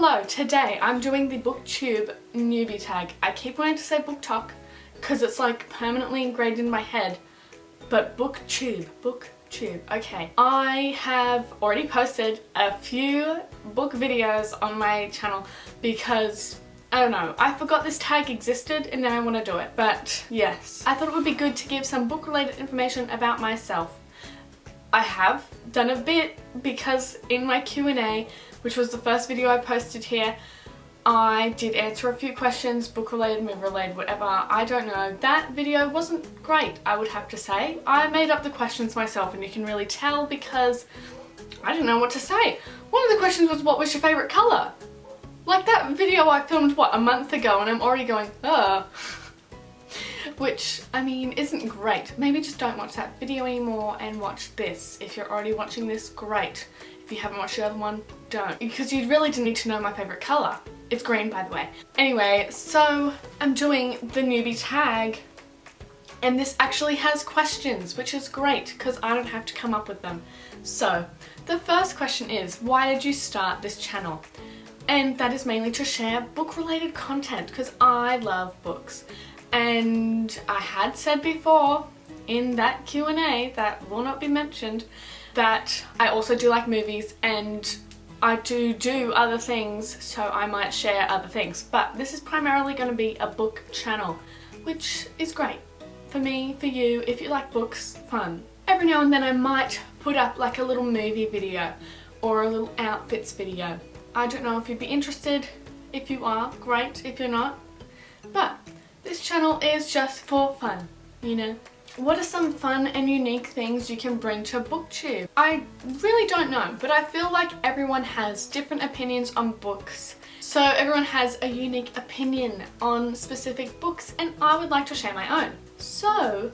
Hello, today I'm doing the Booktube Newbie Tag. I keep wanting to say BookTok because it's like permanently ingrained in my head, but Booktube, okay. I have already posted a few book videos on my channel because, I don't know, I forgot this tag existed and now I want to do it. But yes, I thought it would be good to give some book related information about myself. I have done a bit because in my Q&A, which was the first video I posted here, I did answer a few questions, book related, movie related, whatever, I don't know. That video wasn't great, I would have to say. I made up the questions myself and you can really tell because I didn't know what to say. One of the questions was, what was your favourite colour? Like that video I filmed, what, a month ago, and I'm already going, ugh. Which, I mean, isn't great. Maybe just don't watch that video anymore and watch this. If you're already watching this, great. If you haven't watched the other one, don't. Because you really do need to know my favourite colour. It's green, by the way. Anyway, so I'm doing the newbie tag, and this actually has questions, which is great because I don't have to come up with them. So, the first question is, why did you start this channel? And that is mainly to share book-related content because I love books. And I had said before in that Q&A that will not be mentioned that I also do like movies and I do other things, so I might share other things. But this is primarily going to be a book channel, which is great for me, for you, if you like books, fun. Every now and then I might put up like a little movie video or a little outfits video. I don't know if you'd be interested. If you are, great. If you're not, but this channel is just for fun, you know. What are some fun and unique things you can bring to Booktube? I really don't know, but I feel like everyone has different opinions on books. So everyone has a unique opinion on specific books, and I would like to share my own. So,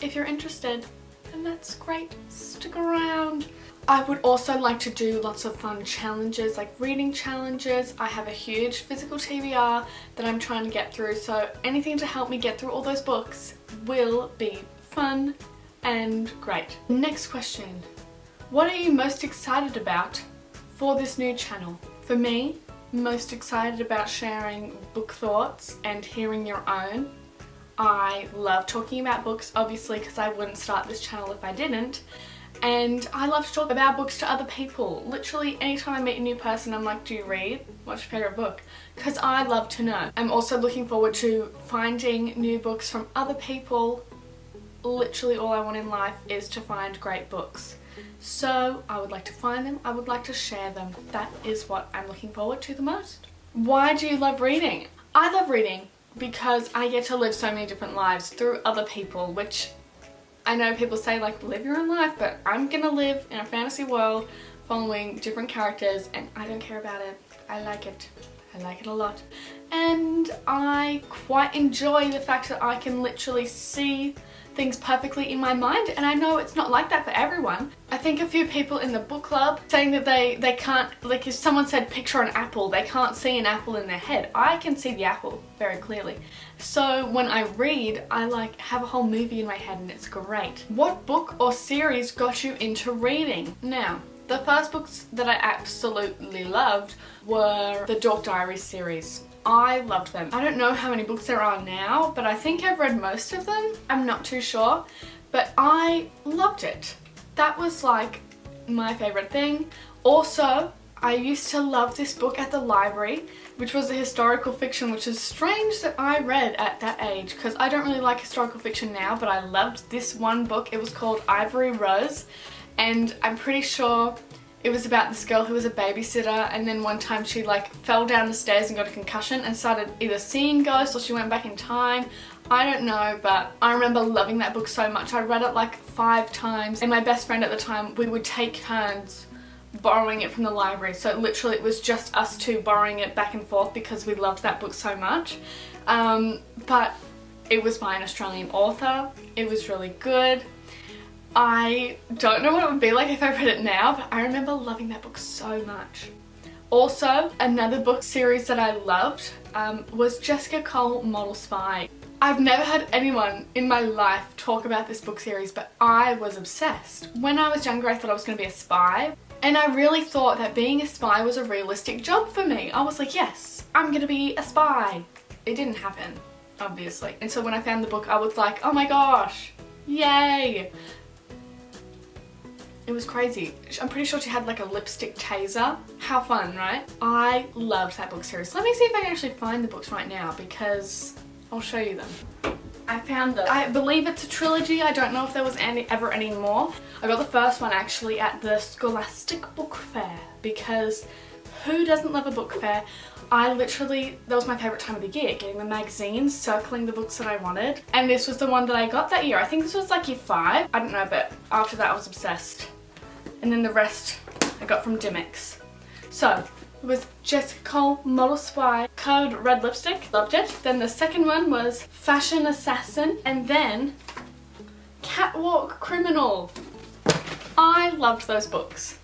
if you're interested, then that's great. Stick around. I would also like to do lots of fun challenges, like reading challenges. I have a huge physical TBR that I'm trying to get through, so anything to help me get through all those books will be fun and great. Next question. What are you most excited about for this new channel? For me, most excited about sharing book thoughts and hearing your own. I love talking about books, obviously, because I wouldn't start this channel if I didn't. And I love to talk about books to other people. Literally anytime I meet a new person, I'm like, do you read? What's your favourite book? Because I love to know. I'm also looking forward to finding new books from other people. Literally all I want in life is to find great books. So I would like to find them, I would like to share them. That is what I'm looking forward to the most. Why do you love reading? I love reading because I get to live so many different lives through other people, which I know people say like live your own life, but I'm gonna live in a fantasy world following different characters and I don't care about it. I like it. I like it a lot. And I quite enjoy the fact that I can literally see things perfectly in my mind, and I know it's not like that for everyone. I think a few people in the book club saying that they can't, like if someone said picture an apple, they can't see an apple in their head. I can see the apple very clearly. So when I read, I like have a whole movie in my head and it's great. What book or series got you into reading? Now, the first books that I absolutely loved were the Dork Diaries series. I loved them. I don't know how many books there are now, but I think I've read most of them. I'm not too sure, but I loved it. That was like my favourite thing. Also, I used to love this book at the library, which was a historical fiction, which is strange that I read at that age because I don't really like historical fiction now, but I loved this one book. It was called Ivory Rose, and I'm pretty sure it was about this girl who was a babysitter, and then one time she like fell down the stairs and got a concussion and started either seeing ghosts or she went back in time. I don't know, but I remember loving that book so much. I read it like 5 times, and my best friend at the time, we would take turns borrowing it from the library. So literally it was just us two borrowing it back and forth because we loved that book so much. But it was by an Australian author. It was really good. I don't know what it would be like if I read it now, but I remember loving that book so much. Also, another book series that I loved was Jessica Cole Model Spy. I've never had anyone in my life talk about this book series, but I was obsessed. When I was younger, I thought I was going to be a spy. And I really thought that being a spy was a realistic job for me. I was like, yes, I'm gonna be a spy. It didn't happen, obviously. And so when I found the book, I was like, oh my gosh, yay. It was crazy. I'm pretty sure she had like a lipstick taser. How fun, right? I loved that book series. Let me see if I can actually find the books right now because I'll show you them. I found them. I believe it's a trilogy. I don't know if there was ever any more. I got the first one actually at the Scholastic Book Fair because who doesn't love a book fair? That was my favourite time of the year, getting the magazines, circling the books that I wanted. And this was the one that I got that year. I think this was like year 5. I don't know, but after that I was obsessed. And then the rest I got from Dimmicks. So, it was Jessica Cole, Model Spy, Code Red Lipstick, loved it. Then the second one was Fashion Assassin, and then Catwalk Criminal. I loved those books.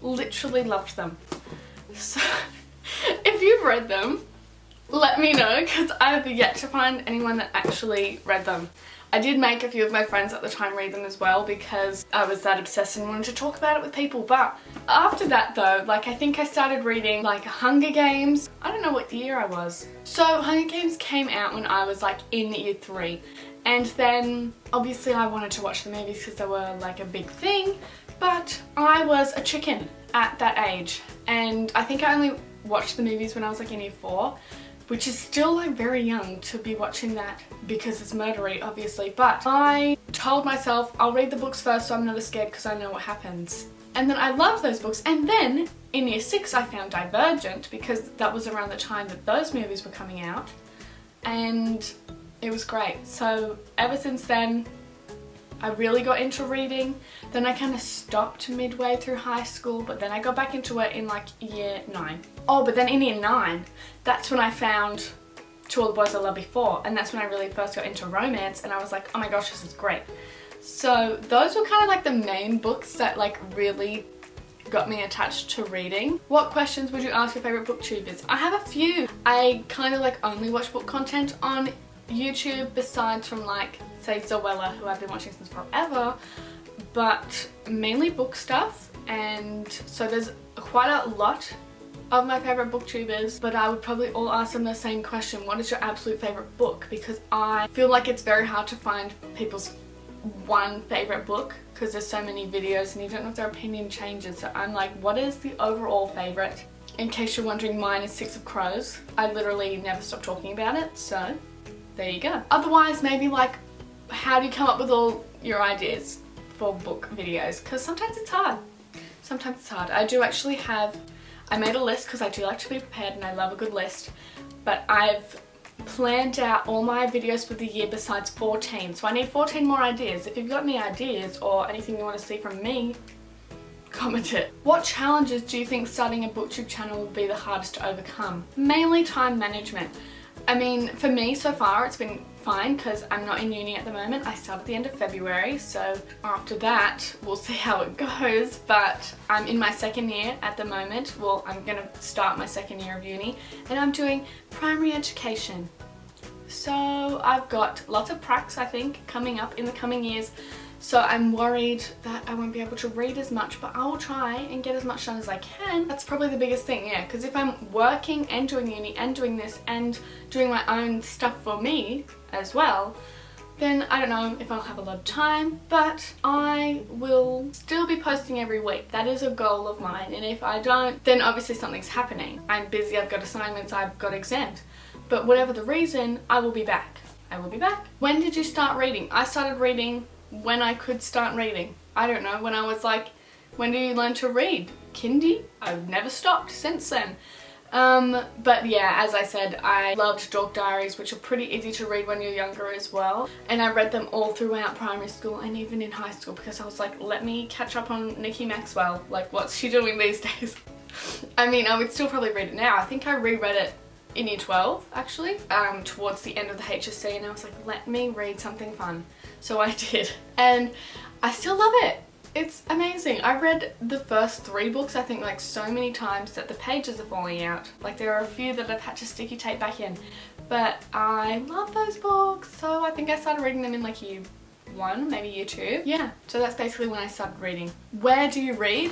Literally loved them. So, if you've read them, let me know because I have yet to find anyone that actually read them. I did make a few of my friends at the time read them as well because I was that obsessed and wanted to talk about it with people. But after that though, like I think I started reading like Hunger Games. I don't know what year I was. So Hunger Games came out when I was like in year 3. And then obviously I wanted to watch the movies because they were like a big thing. But I was a chicken at that age. And I think I only watched the movies when I was like in year 4. Which is still like very young to be watching that because it's murdery obviously, but I told myself I'll read the books first so I'm never scared because I know what happens. And then I loved those books, and then in year 6 I found Divergent because that was around the time that those movies were coming out and it was great. So ever since then I really got into reading. Then I kind of stopped midway through high school, but then I got back into it in like year 9. Oh, but then in year 9, that's when I found To All the Boys I Loved Before, and that's when I really first got into romance, and I was like, oh my gosh, this is great. So those were kind of like the main books that like really got me attached to reading. What questions would you ask your favourite booktubers? I have a few. I kind of like only watch book content on YouTube besides from like say Zoella, who I've been watching since forever, but mainly book stuff. And so there's quite a lot of my favourite booktubers, but I would probably all ask them the same question: what is your absolute favourite book? Because I feel like it's very hard to find people's one favourite book because there's so many videos and you don't know if their opinion changes. So I'm like, what is the overall favourite? In case you're wondering, mine is Six of Crows. I literally never stop talking about it, so there you go. Otherwise, maybe like, how do you come up with all your ideas for book videos? Because sometimes it's hard. Sometimes it's hard. I made a list because I do like to be prepared and I love a good list, but I've planned out all my videos for the year besides 14, so I need 14 more ideas. If you've got any ideas or anything you want to see from me, comment it. What challenges do you think starting a booktube channel will be the hardest to overcome? Mainly time management. I mean, for me so far it's been fine because I'm not in uni at the moment. I start at the end of February, so after that we'll see how it goes, but I'm in my 2nd year at the moment. Well, I'm gonna start my 2nd year of uni and I'm doing primary education. So I've got lots of pracs I think coming up in the coming years, so I'm worried that I won't be able to read as much, but I will try and get as much done as I can. That's probably the biggest thing, yeah, because if I'm working and doing uni and doing this and doing my own stuff for me as well, then I don't know if I'll have a lot of time, but I will still be posting every week. That is a goal of mine, and if I don't, then obviously something's happening. I'm busy, I've got assignments, I've got exams, but whatever the reason, I will be back. I will be back. When did you start reading? I started reading when I could start reading. I don't know, when I was like, when did you learn to read? Kindy? I've never stopped since then. But yeah, as I said, I loved Dork Diaries, which are pretty easy to read when you're younger as well. And I read them all throughout primary school and even in high school because I was like, let me catch up on Nikki Maxwell. Like, what's she doing these days? I mean, I would still probably read it now. I think I reread it in year 12 actually, towards the end of the HSC, and I was like, let me read something fun. So I did, and I still love it. It's amazing. I read the first 3 books I think like so many times that the pages are falling out. Like there are a few that I've had to sticky tape back in, but I love those books. So I think I started reading them in like year 1, maybe year 2. Yeah, so that's basically when I started reading. Where do you read?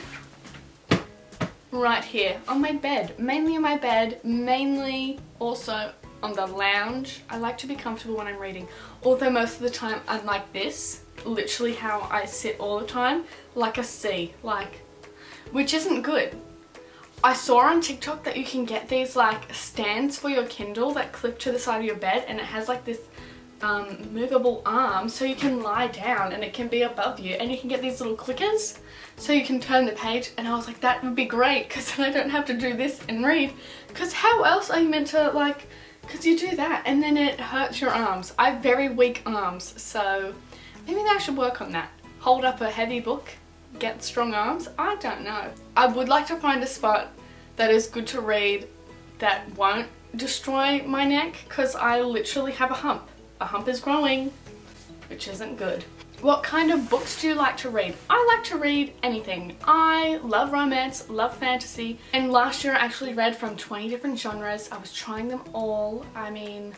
right here on my bed. Mainly on my bed, mainly also on the lounge. I like to be comfortable when I'm reading, although most of the time I'm like this, literally how I sit all the time, like a C, like, which isn't good. I saw on TikTok that you can get these like stands for your Kindle that clip to the side of your bed, and it has like this movable arm so you can lie down and it can be above you, and you can get these little clickers so you can turn the page. And I was like, that would be great because then I don't have to do this and read, because how else are you meant to, like, because you do that and then it hurts your arms. I have very weak arms, so maybe I should work on that. Hold up a heavy book, get strong arms. I don't know. I would like to find a spot that is good to read that won't destroy my neck, because I literally have a hump. A hump is growing, which isn't good. What kind of books do you like to read? I like to read anything. I love romance, love fantasy, and last year I actually read from 20 different genres. I was trying them all. I mean,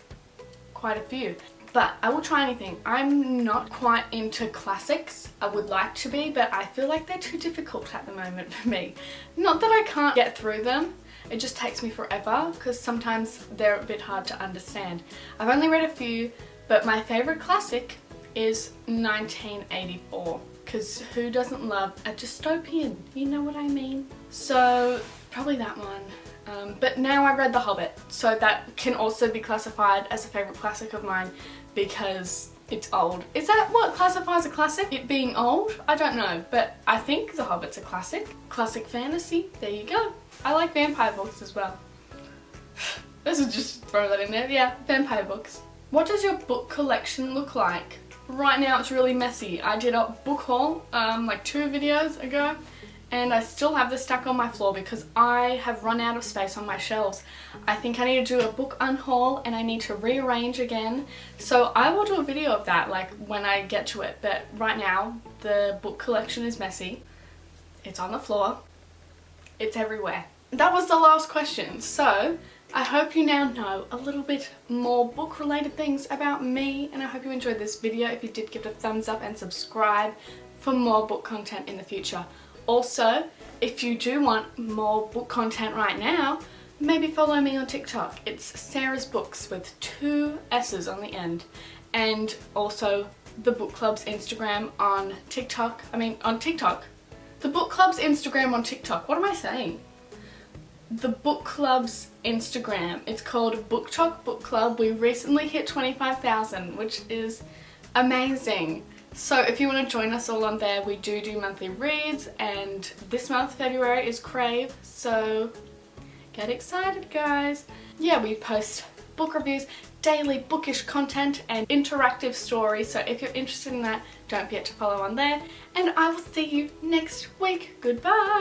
quite a few. But I will try anything. I'm not quite into classics. I would like to be, but I feel like they're too difficult at the moment for me. Not that I can't get through them, it just takes me forever because sometimes they're a bit hard to understand. I've only read a few, but my favourite classic is 1984, because who doesn't love a dystopian? You know what I mean? So probably that one. But now I read The Hobbit, so that can also be classified as a favourite classic of mine because it's old. Is that what classifies a classic? It being old? I don't know, but I think The Hobbit's a classic. Classic fantasy, there you go. I like vampire books as well. Let's just throw that in there. Yeah, vampire books. What does your book collection look like? Right now it's really messy. I did a book haul like 2 videos ago, and I still have the stack on my floor because I have run out of space on my shelves. I think I need to do a book unhaul and I need to rearrange again. So I will do a video of that like when I get to it, but right now the book collection is messy. It's on the floor. It's everywhere. That was the last question, so I hope you now know a little bit more book related things about me, and I hope you enjoyed this video. If you did, give it a thumbs up and subscribe for more book content in the future. Also, if you do want more book content right now, maybe follow me on TikTok. It's Sarah's Books with 2 S's on the end. And also the book club's Instagram on TikTok. The book club's Instagram on TikTok. What am I saying? The book club's Instagram. It's called Book Talk Book Club. We recently hit 25,000, which is amazing. So if you want to join us all on there, we do monthly reads, and this month, February, is Crave, so get excited, guys. Yeah, we post book reviews, daily bookish content, and interactive stories, so if you're interested in that, don't forget to follow on there, and I will see you next week. Goodbye!